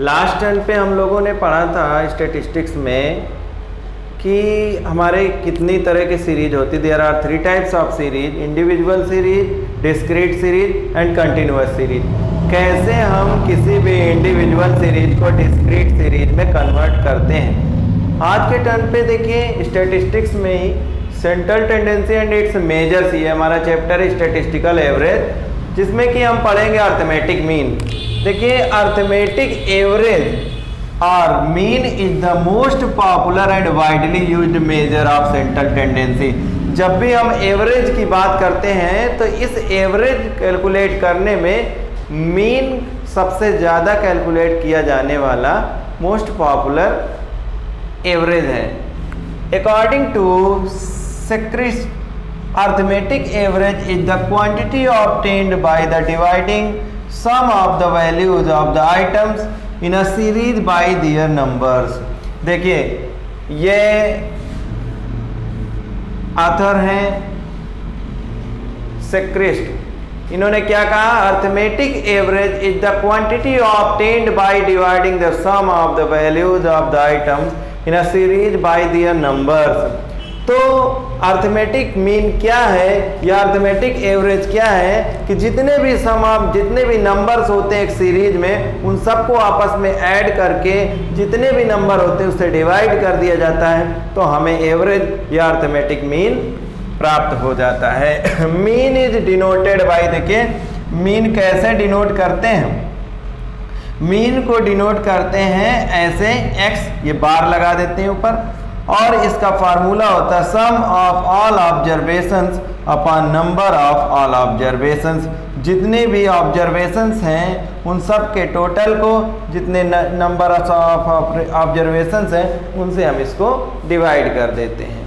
Last turn पे हम लोगों ने पढ़ा था स्टैटिस्टिक्स में कि हमारे कितनी तरह की सीरीज होती। There are 3 types of series, individual series, discrete series and continuous series. कैसे हम किसी भी इंडिविजुअल सीरीज को डिस्क्रीट सीरीज में कन्वर्ट करते हैं। आज के टर्न पे देखिए स्टैटिस्टिक्स में ही central tendency and its measures, ये हमारा चैप्टर है स्टैटिस्टिकल एवरेज, जिसमें कि हम पढ़ेंगे अर्थमेटिक मीन। देखिए अर्थमेटिक एवरेज और mean is the most popular and widely used measure of central tendency. जब भी हम एवरेज की बात करते हैं तो इस एवरेज कैलकुलेट करने में मीन सबसे ज़्यादा कैलकुलेट किया जाने वाला मोस्ट पॉपुलर एवरेज है। According to Secrist, arithmetic average is the quantity obtained by the dividing sum of the values of the items in a series by their numbers। देखिए ये ऑथर हैं सेक्रिस्ट, इन्होंने क्या कहा, arithmetic average is the quantity obtained by dividing the sum of the values of the items in a series by their numbers. तो arithmetic mean क्या है या अर्थमेटिक एवरेज क्या है कि जितने भी नंबर्स होते हैं एक सीरीज में, उन सबको आपस में ऐड करके जितने भी नंबर होते हैं उससे डिवाइड कर दिया जाता है तो हमें एवरेज या अर्थमेटिक मीन प्राप्त हो जाता है। मीन इज डिनोटेड बाय, देखिए मीन कैसे डिनोट करते हैं। मीन को डिनोट करते हैं ऐसे, एक्स ये बार लगा देते हैं ऊपर, और इसका फार्मूला होता है sum of all observations upon number of all observations. जितने भी ऑब्जर्वेशंस हैं उन सब के टोटल को, जितने नंबर ऑफ ऑब्जर्वेशंस हैं उनसे हम इसको डिवाइड कर देते हैं।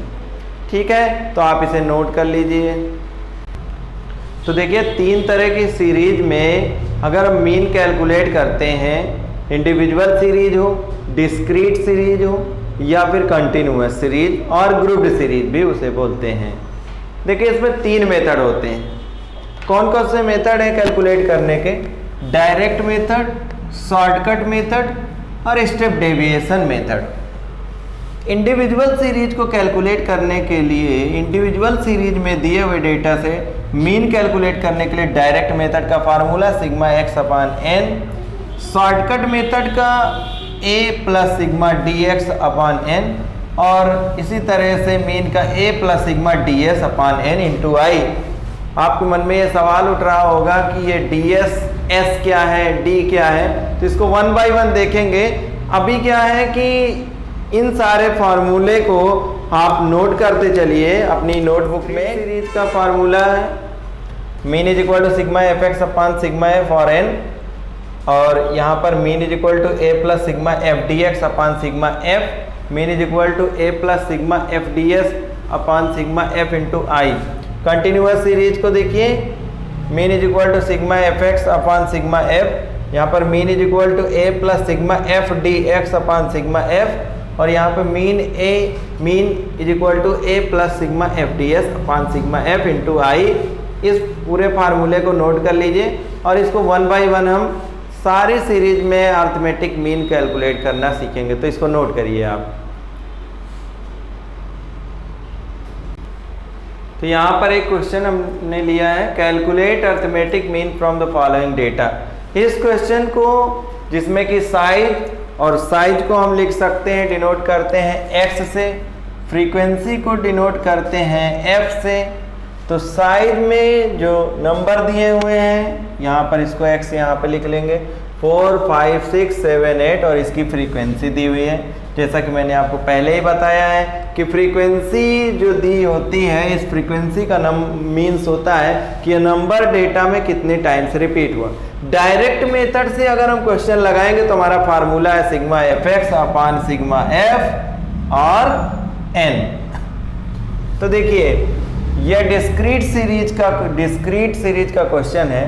ठीक है, तो आप इसे नोट कर लीजिए। तो देखिए 3 तरह की सीरीज में अगर हम मीन कैलकुलेट करते हैं, इंडिविजुअल सीरीज हो, डिस्क्रीट सीरीज हो या फिर कंटिन्यूअस सीरीज और ग्रुप्ड सीरीज भी उसे बोलते हैं। देखिए इसमें 3 मेथड होते हैं। कौन कौन से मेथड है कैलकुलेट करने के? डायरेक्ट मेथड, शॉर्टकट मेथड और step deviation method. Individual series को कैलकुलेट करने के लिए, इंडिविजुअल सीरीज में दिए हुए डेटा से मीन कैलकुलेट करने के लिए डायरेक्ट मेथड का formula sigma X upon N, shortcut method का a plus sigma D x upon N, और इसी तरह से मीन का a plus sigma D S upon N into I. आपके मन में ये सवाल उठ रहा होगा कि ये डी एस एस क्या है, डी क्या है, तो इसको 1 बाय 1 देखेंगे। अभी क्या है कि इन सारे फार्मूले को आप नोट करते चलिए अपनी नोटबुक में। सीरीज का फार्मूला है mean is equal to sigma f x upon sigma F और एन, और यहाँ पर mean is equal to A plus sigma F D x upon sigma f, mean is equal to A plus sigma F D S upon sigma F into i. Continuous series को देखिए, mean is equal to sigma f x upon sigma f, यहाँ पर mean is equal to A plus sigma F D x upon sigma F, और यहाँ पर mean is equal to A plus sigma F D S upon sigma F into I. इस पूरे फार्मूले को note कर लीजिए और इसको 1 बाय 1 हम सारी सीरीज में अर्थमेटिक मीन कैलकुलेट करना सीखेंगे। तो इसको नोट करिए आप। तो यहाँ पर एक क्वेश्चन हमने लिया है, calculate arithmetic mean from the following data. इस क्वेश्चन को, जिसमें कि साइज, और साइज को हम लिख सकते हैं, डिनोट करते हैं x से, फ्रीक्वेंसी को डिनोट करते हैं f से। तो साइज में जो नंबर दिए हुए हैं, यहाँ पर इसको x यहाँ पे लिख लेंगे, 4, 5, 6, 7, 8, और इसकी फ्रीक्वेंसी दी हुई है। जैसा कि मैंने आपको पहले ही बताया है कि फ्रीक्वेंसी जो दी होती है, इस फ्रीक्वेंसी का मीन्स होता है कि यह नंबर डेटा में कितने टाइम्स रिपीट हुआ। डायरेक्ट मेथड से अगर हम क्वेश्चन लगाएंगे तो हमारा फार्मूला है sigma f x upon sigma F और एन। तो देखिए यह डिस्क्रीट सीरीज का क्वेश्चन है।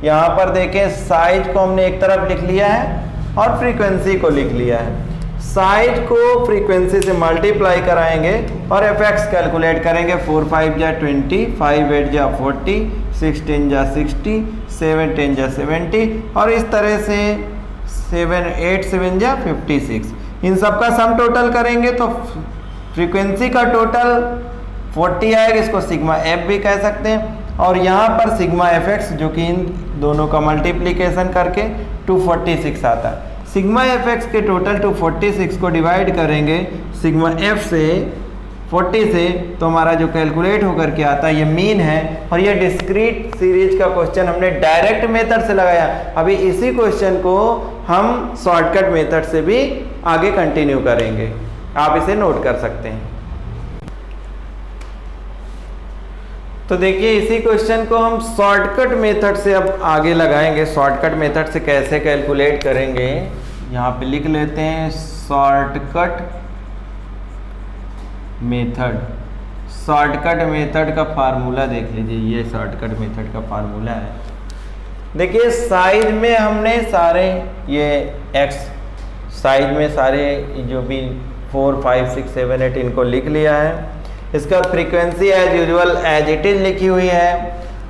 यहाँ पर देखें साइज को हमने एक तरफ लिख लिया है और फ्रीक्वेंसी को लिख लिया है। साइज को फ्रीक्वेंसी से मल्टीप्लाई कराएंगे और एफ एक्स कैलकुलेट करेंगे। 4 5 जा 20, 5 8 जा 40, 6 10 जा 60, 7 10 जा 70, और इस तरह से 8 7 जा 56। इन सब का सम टोटल करेंगे तो फ्रीक्वेंसी का टोटल 40 आएगा, इसको सिग्मा एफ भी कह सकते हैं। और यहाँ पर सिग्मा एफ एक्स जो कि इन दोनों का मल्टीप्लिकेशन करके 246 आता है। सिग्मा एफ एक्स के टोटल 246 को डिवाइड करेंगे सिग्मा एफ से 40 से, तो हमारा जो कैलकुलेट होकर के आता है ये मीन है। और ये डिस्क्रीट सीरीज का क्वेश्चन हमने डायरेक्ट मेथड से लगाया। अभी इसी क्वेश्चन को हम शॉर्टकट मेथड से भी आगे कंटिन्यू करेंगे, आप इसे नोट कर सकते हैं। तो देखिए इसी क्वेश्चन को हम शॉर्टकट मेथड से अब आगे लगाएंगे। शॉर्टकट मेथड से कैसे कैलकुलेट करेंगे, यहाँ पे लिख लेते हैं शॉर्टकट मेथड। शॉर्टकट मेथड का फार्मूला देख लीजिए, ये शॉर्टकट मेथड का फार्मूला है। देखिए साइज में हमने सारे ये एक्स साइज में सारे जो भी 4 5 6 7 8 इनको लिख लिया है। इसका frequency as usual as it is लिखी हुई है।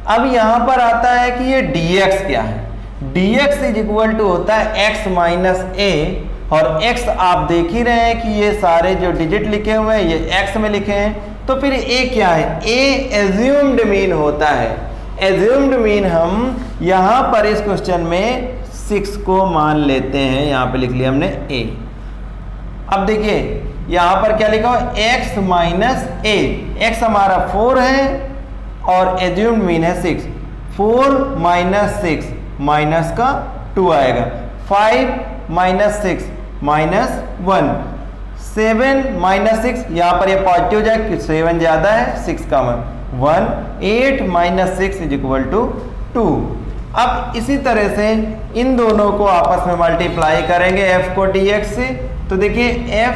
अब यहाँ पर आता है कि ये dx क्या है। dx इज इक्वल टू होता है x माइनस a, और x आप देख ही रहे हैं कि ये सारे जो डिजिट लिखे हुए हैं ये x में लिखे हैं। तो फिर a क्या है, a एज्यूम्ड मीन होता है। एज्यूम्ड मीन हम यहाँ पर इस क्वेश्चन में 6 को मान लेते हैं, यहाँ पे लिख लिया हमने a। अब देखिए यहाँ पर क्या लिखा हो, x माइनस a। x हमारा 4 है और एज्यूम्ड मीन है 6। 4 माइनस 6 माइनस का 2 आएगा। 5 माइनस 6 माइनस 1। 7 माइनस 6, यहाँ पर ये पॉजिटिव जाए, 7 ज़्यादा है 6 कम है 1। 8 माइनस 6 इज इक्वल टू 2। अब इसी तरह से इन दोनों को आपस में मल्टीप्लाई करेंगे f को dx से। तो देखिए f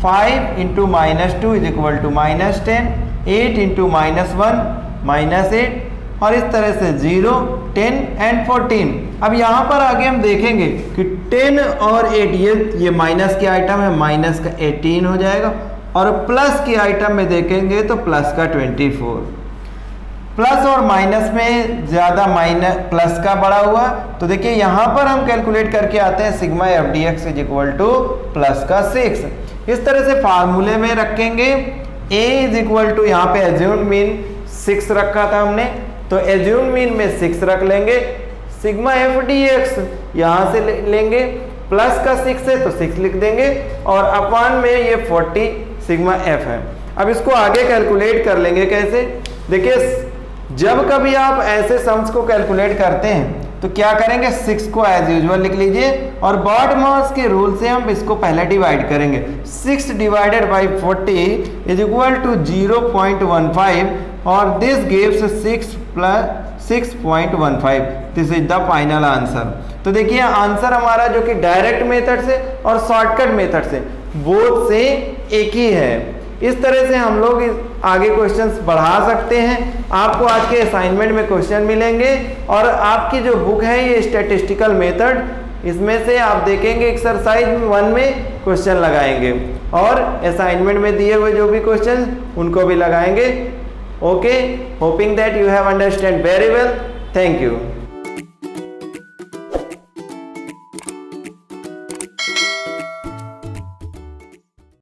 5 into minus 2 is equal to minus 10। 8 into minus 1 minus 8, और इस तरह से 0 10 एंड 14। अब यहाँ पर आगे हम देखेंगे कि 10 और 8 ये माइनस के आइटम है, माइनस का 18 हो जाएगा। और प्लस के आइटम में देखेंगे तो प्लस का 24। प्लस और माइनस में ज़्यादा माइनस प्लस का बड़ा हुआ। तो देखिए यहाँ पर हम कैलकुलेट करके आते हैं sigma F D x is equal two plus का 6। इस तरह से फार्मूले में रखेंगे a इज इक्वल टू, यहाँ पे एज्यूम्ड मीन 6 रखा था हमने, तो एज्यूम्ड मीन में 6 रख लेंगे। सिग्मा एफ डी एक्स यहाँ से लेंगे, प्लस का 6 है तो 6 लिख देंगे, और अपान में ये 40 सिग्मा एफ है। अब इसको आगे कैलकुलेट कर लेंगे कैसे। देखिए जब कभी आप ऐसे सम्स को कैलकुलेट करते हैं तो क्या करेंगे, 6 को एज यूजुअल लिख लीजिए, और बॉड मास के रूल से हम इसको पहले डिवाइड करेंगे। 6 divided by 40 is equal to 0.15, और this gives 6 plus 6.15। This is the final answer. तो देखिए आंसर हमारा जो कि डायरेक्ट मेथड से और शॉर्टकट मेथड से बोथ से एक ही है। इस तरह से हम लोग आगे क्वेश्चंस बढ़ा सकते हैं। आपको आज के असाइनमेंट में क्वेश्चन मिलेंगे, और आपकी जो बुक है ये स्टैटिस्टिकल मेथड, इसमें से आप देखेंगे एक्सरसाइज 1 में क्वेश्चन लगाएंगे, और असाइनमेंट में दिए हुए जो भी क्वेश्चन उनको भी लगाएंगे। Okay, hoping that you have understand very well. Thank you.